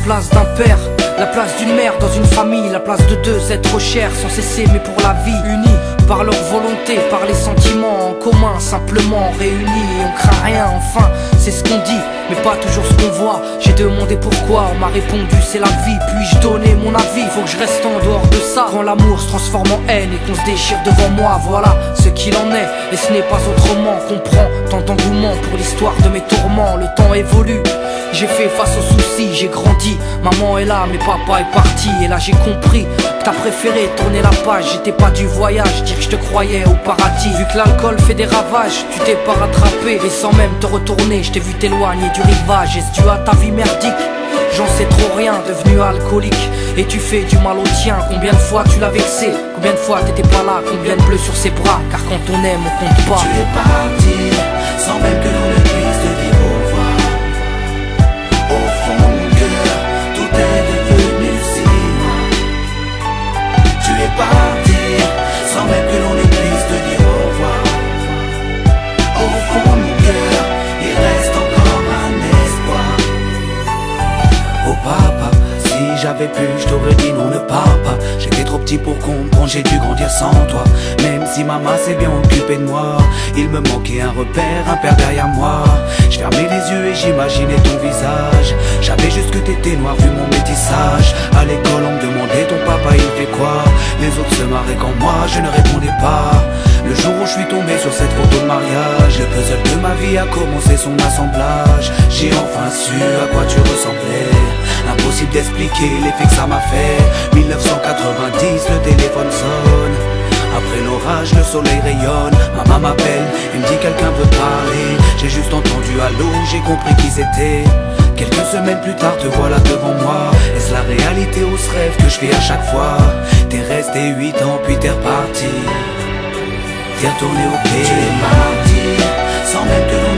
place d'un père, la place d'une mère dans une famille, la place de deux êtres chers sans cesser mais pour la vie, unis par leur volonté, par les sentiments en commun, simplement réunis et on craint rien, enfin c'est ce qu'on dit, mais pas toujours ce qu'on voit. J'ai demandé pourquoi, on m'a répondu c'est la vie, puis-je donner mon avis, faut que je reste en dehors de ça. Quand l'amour se transforme en haine et qu'on se déchire devant moi, voilà ce qu'il en est, et ce n'est pas autrement. Comprends tant d'engouement pour l'histoire de mes tourments, le temps évolue. J'ai fait face aux soucis, j'ai grandi, maman est là mais papa est parti. Et là j'ai compris que t'as préféré tourner la page, j'étais pas du voyage, dire que je te croyais au paradis. Vu que l'alcool fait des ravages, tu t'es pas rattrapé, et sans même te retourner, je t'ai vu t'éloigner du rivage. Est-ce dû à ta vie merdique? J'en sais trop rien, devenu alcoolique, et tu fais du mal au tien. Combien de fois tu l'as vexé, combien de fois t'étais pas là, combien de bleus sur ses bras, car quand on aime on compte pas. Tu es parti, sans même que l'on ne puisse te dire au revoir. Au fond mon cœur, tout est devenu si noir. Tu es parti, sans même que l'on ne puisse te dire au revoir. Au fond mon cœur, il reste encore un espoir. Oh papa, si j'avais pu, je t'aurais dit non, ne pars pas. J'étais trop petit pour comprendre, j'ai dû grandir sans toi. Même si maman s'est bien occupée de moi, il me manquait un repère, un père derrière moi. Je fermais les yeux et j'imaginais ton visage. J'avais juste que t'étais noir vu mon métissage. À l'école on me demandait ton papa il fait quoi. Les autres se marraient quand moi je ne répondais pas. Le jour où je suis tombé sur cette photo de mariage, le puzzle de ma vie a commencé son assemblage. J'ai enfin su à quoi tu ressemblais. Impossible d'expliquer l'effet que ça m'a fait. 1990, le téléphone sonne. Après l'orage, le soleil rayonne. Maman m'appelle, il me dit quelqu'un veut parler. J'ai juste entendu allô, j'ai compris qui c'était. Quelques semaines plus tard, te voilà devant moi. Est-ce la réalité ou ce rêve que je fais à chaque fois? T'es resté 8 ans, puis t'es reparti. T'es retourné au pays. Tu es parti, sans même que l'on